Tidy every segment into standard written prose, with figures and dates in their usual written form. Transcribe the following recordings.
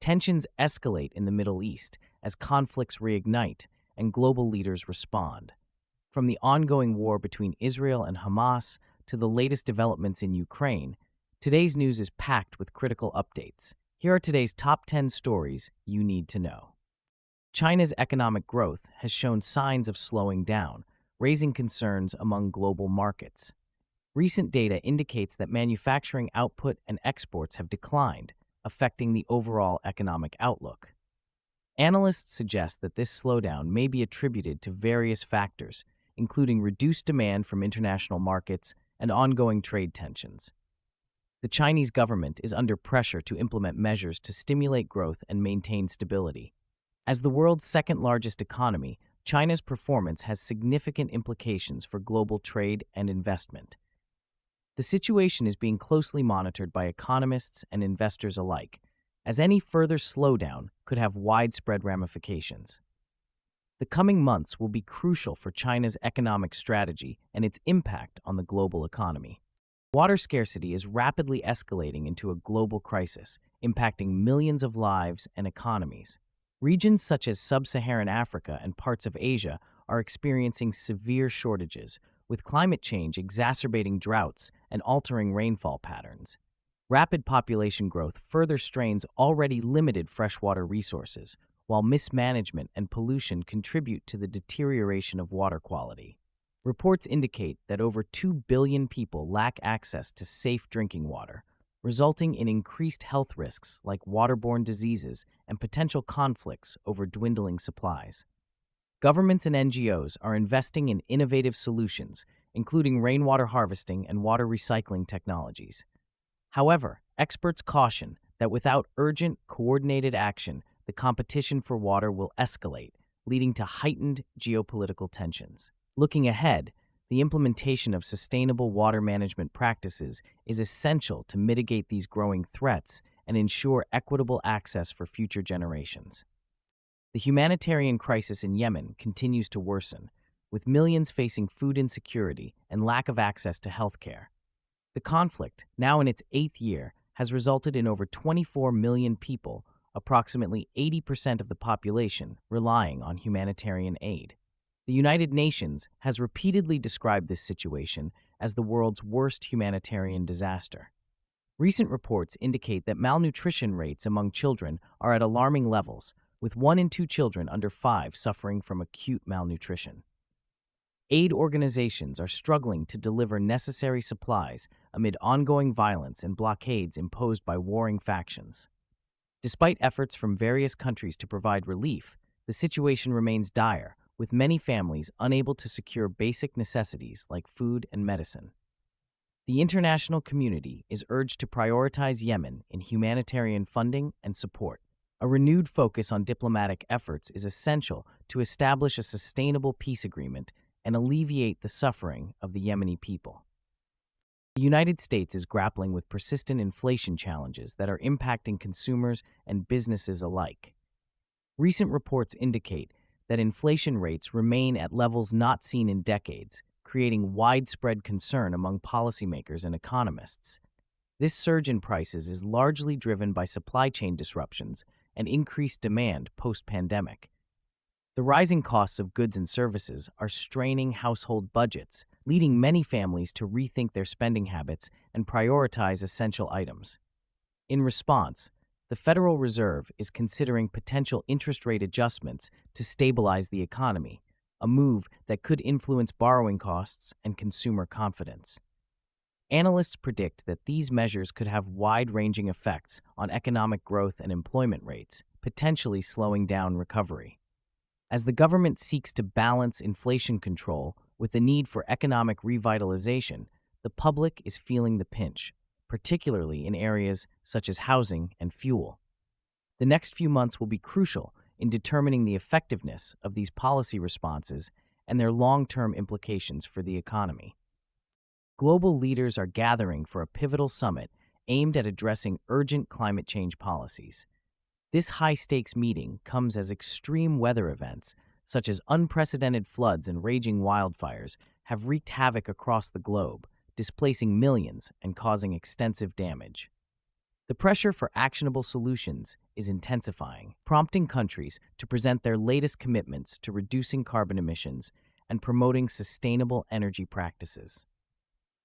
Tensions escalate in the Middle East as conflicts reignite and global leaders respond. From the ongoing war between Israel and Hamas to the latest developments in Ukraine, today's news is packed with critical updates. Here are today's top 10 stories you need to know. China's economic growth has shown signs of slowing down, raising concerns among global markets. Recent data indicates that manufacturing output and exports have declined, affecting the overall economic outlook. Analysts suggest that this slowdown may be attributed to various factors, including reduced demand from international markets and ongoing trade tensions. The Chinese government is under pressure to implement measures to stimulate growth and maintain stability. As the world's second-largest economy, China's performance has significant implications for global trade and investment. The situation is being closely monitored by economists and investors alike, as any further slowdown could have widespread ramifications. The coming months will be crucial for China's economic strategy and its impact on the global economy. Water scarcity is rapidly escalating into a global crisis, impacting millions of lives and economies. Regions such as sub-Saharan Africa and parts of Asia are experiencing severe shortages, with climate change exacerbating droughts and altering rainfall patterns. Rapid population growth further strains already limited freshwater resources, while mismanagement and pollution contribute to the deterioration of water quality. Reports indicate that over 2 billion people lack access to safe drinking water, resulting in increased health risks like waterborne diseases and potential conflicts over dwindling supplies. Governments and NGOs are investing in innovative solutions, including rainwater harvesting and water recycling technologies. However, experts caution that without urgent, coordinated action, the competition for water will escalate, leading to heightened geopolitical tensions. Looking ahead, the implementation of sustainable water management practices is essential to mitigate these growing threats and ensure equitable access for future generations. The humanitarian crisis in Yemen continues to worsen, with millions facing food insecurity and lack of access to health care. The conflict, now in its 8th year, has resulted in over 24 million people, approximately 80% of the population, relying on humanitarian aid. The United Nations has repeatedly described this situation as the world's worst humanitarian disaster. Recent reports indicate that malnutrition rates among children are at alarming levels, with 1 in 2 children under 5 suffering from acute malnutrition. Aid organizations are struggling to deliver necessary supplies amid ongoing violence and blockades imposed by warring factions. Despite efforts from various countries to provide relief, the situation remains dire, with many families unable to secure basic necessities like food and medicine. The international community is urged to prioritize Yemen in humanitarian funding and support. A renewed focus on diplomatic efforts is essential to establish a sustainable peace agreement and alleviate the suffering of the Yemeni people. The United States is grappling with persistent inflation challenges that are impacting consumers and businesses alike. Recent reports indicate that inflation rates remain at levels not seen in decades, creating widespread concern among policymakers and economists. This surge in prices is largely driven by supply chain disruptions and increased demand post-pandemic. The rising costs of goods and services are straining household budgets, leading many families to rethink their spending habits and prioritize essential items. In response, the Federal Reserve is considering potential interest rate adjustments to stabilize the economy, a move that could influence borrowing costs and consumer confidence. Analysts predict that these measures could have wide-ranging effects on economic growth and employment rates, potentially slowing down recovery. As the government seeks to balance inflation control with the need for economic revitalization, the public is feeling the pinch, particularly in areas such as housing and fuel. The next few months will be crucial in determining the effectiveness of these policy responses and their long-term implications for the economy. Global leaders are gathering for a pivotal summit aimed at addressing urgent climate change policies. This high-stakes meeting comes as extreme weather events, such as unprecedented floods and raging wildfires, have wreaked havoc across the globe, displacing millions and causing extensive damage. The pressure for actionable solutions is intensifying, prompting countries to present their latest commitments to reducing carbon emissions and promoting sustainable energy practices.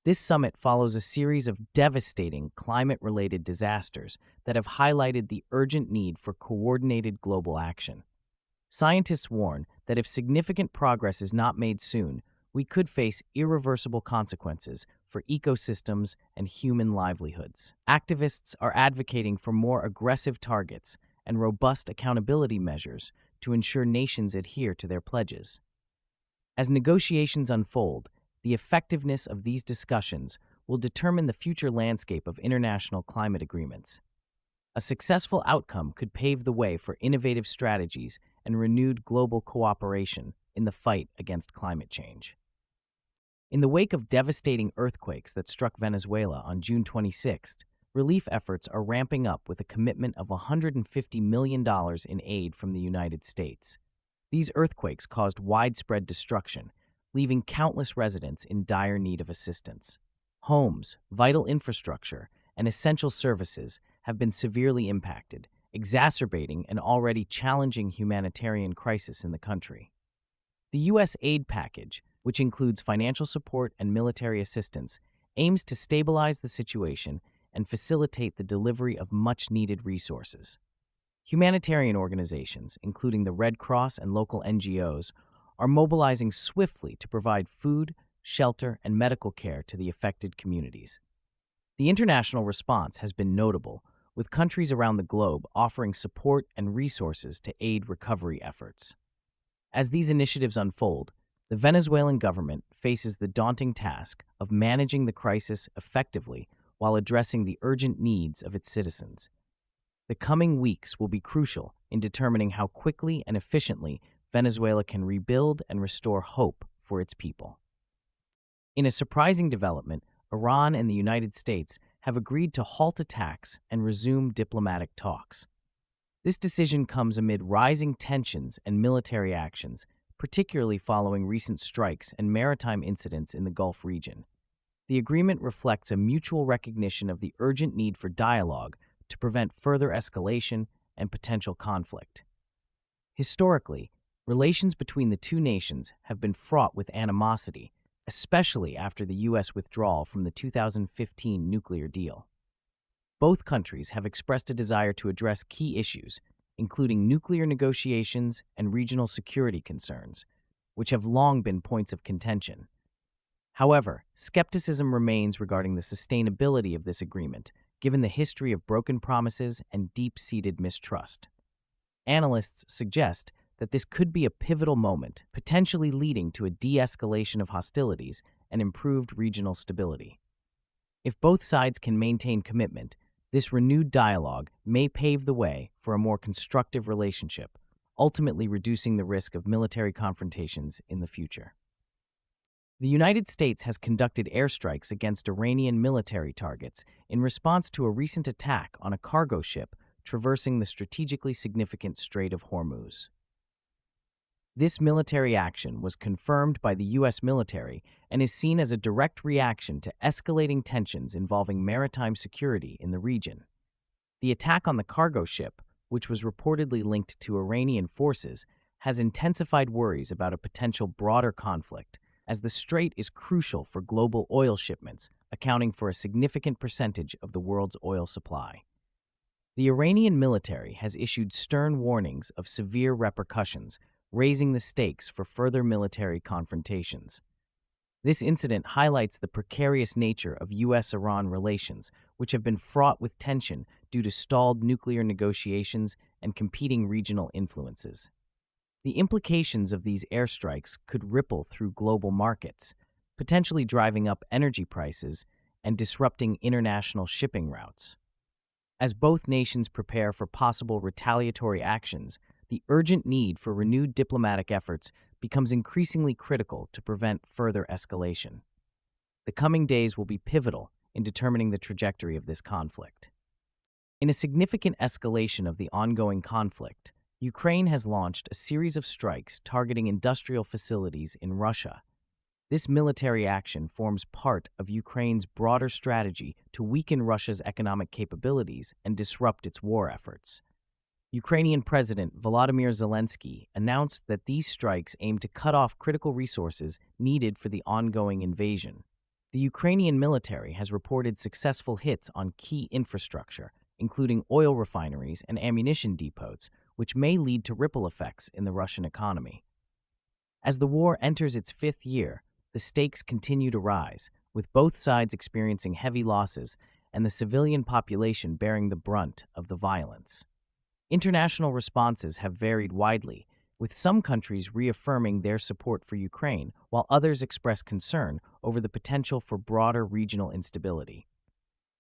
This summit follows a series of devastating climate-related disasters that have highlighted the urgent need for coordinated global action. Scientists warn that if significant progress is not made soon, we could face irreversible consequences for ecosystems and human livelihoods. Activists are advocating for more aggressive targets and robust accountability measures to ensure nations adhere to their pledges. As negotiations unfold, the effectiveness of these discussions will determine the future landscape of international climate agreements. A successful outcome could pave the way for innovative strategies and renewed global cooperation in the fight against climate change. In the wake of devastating earthquakes that struck Venezuela on June 26th, relief efforts are ramping up with a commitment of $150 million in aid from the United States. These earthquakes caused widespread destruction, leaving countless residents in dire need of assistance. Homes, vital infrastructure, and essential services have been severely impacted, exacerbating an already challenging humanitarian crisis in the country. The U.S. aid package, which includes financial support and military assistance, aims to stabilize the situation and facilitate the delivery of much-needed resources. Humanitarian organizations, including the Red Cross and local NGOs, are mobilizing swiftly to provide food, shelter, and medical care to the affected communities. The international response has been notable, with countries around the globe offering support and resources to aid recovery efforts. As these initiatives unfold, the Venezuelan government faces the daunting task of managing the crisis effectively while addressing the urgent needs of its citizens. The coming weeks will be crucial in determining how quickly and efficiently Venezuela can rebuild and restore hope for its people. In a surprising development, Iran and the United States have agreed to halt attacks and resume diplomatic talks. This decision comes amid rising tensions and military actions, particularly following recent strikes and maritime incidents in the Gulf region. The agreement reflects a mutual recognition of the urgent need for dialogue to prevent further escalation and potential conflict. Historically, relations between the two nations have been fraught with animosity, especially after the U.S. withdrawal from the 2015 nuclear deal. Both countries have expressed a desire to address key issues, including nuclear negotiations and regional security concerns, which have long been points of contention. However, skepticism remains regarding the sustainability of this agreement, given the history of broken promises and deep-seated mistrust. Analysts suggest that this could be a pivotal moment, potentially leading to a de-escalation of hostilities and improved regional stability. If both sides can maintain commitment, this renewed dialogue may pave the way for a more constructive relationship, ultimately reducing the risk of military confrontations in the future. The United States has conducted airstrikes against Iranian military targets in response to a recent attack on a cargo ship traversing the strategically significant Strait of Hormuz. This military action was confirmed by the U.S. military and is seen as a direct reaction to escalating tensions involving maritime security in the region. The attack on the cargo ship, which was reportedly linked to Iranian forces, has intensified worries about a potential broader conflict, as the strait is crucial for global oil shipments, accounting for a significant percentage of the world's oil supply. The Iranian military has issued stern warnings of severe repercussions, raising the stakes for further military confrontations. This incident highlights the precarious nature of U.S.-Iran relations, which have been fraught with tension due to stalled nuclear negotiations and competing regional influences. The implications of these airstrikes could ripple through global markets, potentially driving up energy prices and disrupting international shipping routes. As both nations prepare for possible retaliatory actions, the urgent need for renewed diplomatic efforts becomes increasingly critical to prevent further escalation. The coming days will be pivotal in determining the trajectory of this conflict. In a significant escalation of the ongoing conflict, Ukraine has launched a series of strikes targeting industrial facilities in Russia. This military action forms part of Ukraine's broader strategy to weaken Russia's economic capabilities and disrupt its war efforts. Ukrainian President Volodymyr Zelensky announced that these strikes aim to cut off critical resources needed for the ongoing invasion. The Ukrainian military has reported successful hits on key infrastructure, including oil refineries and ammunition depots, which may lead to ripple effects in the Russian economy. As the war enters its fifth year, the stakes continue to rise, with both sides experiencing heavy losses and the civilian population bearing the brunt of the violence. International responses have varied widely, with some countries reaffirming their support for Ukraine, while others express concern over the potential for broader regional instability.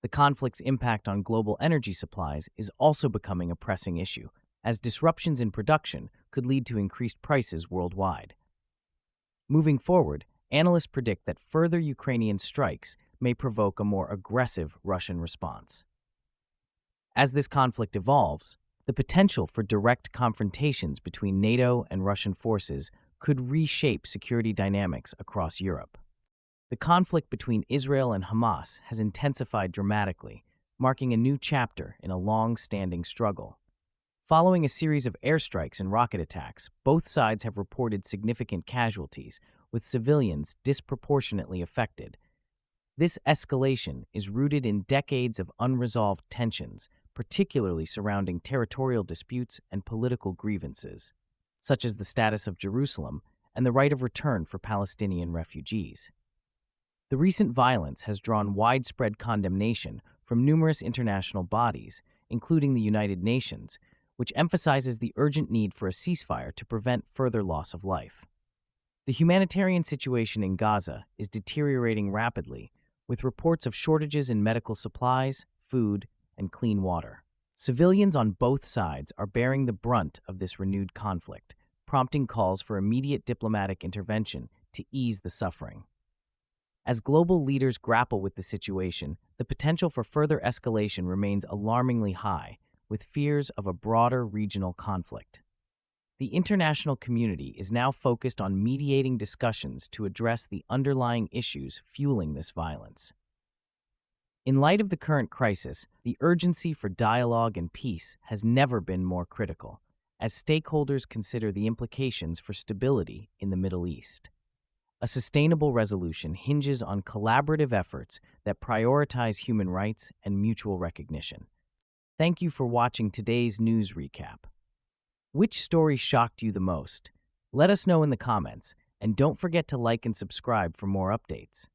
The conflict's impact on global energy supplies is also becoming a pressing issue, as disruptions in production could lead to increased prices worldwide. Moving forward, analysts predict that further Ukrainian strikes may provoke a more aggressive Russian response. As this conflict evolves, the potential for direct confrontations between NATO and Russian forces could reshape security dynamics across Europe. The conflict between Israel and Hamas has intensified dramatically, marking a new chapter in a long-standing struggle. Following a series of airstrikes and rocket attacks, both sides have reported significant casualties, with civilians disproportionately affected. This escalation is rooted in decades of unresolved tensions, particularly surrounding territorial disputes and political grievances, such as the status of Jerusalem and the right of return for Palestinian refugees. The recent violence has drawn widespread condemnation from numerous international bodies, including the United Nations, which emphasizes the urgent need for a ceasefire to prevent further loss of life. The humanitarian situation in Gaza is deteriorating rapidly, with reports of shortages in medical supplies, food, and clean water. Civilians on both sides are bearing the brunt of this renewed conflict, prompting calls for immediate diplomatic intervention to ease the suffering. As global leaders grapple with the situation, the potential for further escalation remains alarmingly high, with fears of a broader regional conflict. The international community is now focused on mediating discussions to address the underlying issues fueling this violence. In light of the current crisis, the urgency for dialogue and peace has never been more critical, as stakeholders consider the implications for stability in the Middle East. A sustainable resolution hinges on collaborative efforts that prioritize human rights and mutual recognition. Thank you for watching today's news recap. Which story shocked you the most? Let us know in the comments, and don't forget to like and subscribe for more updates.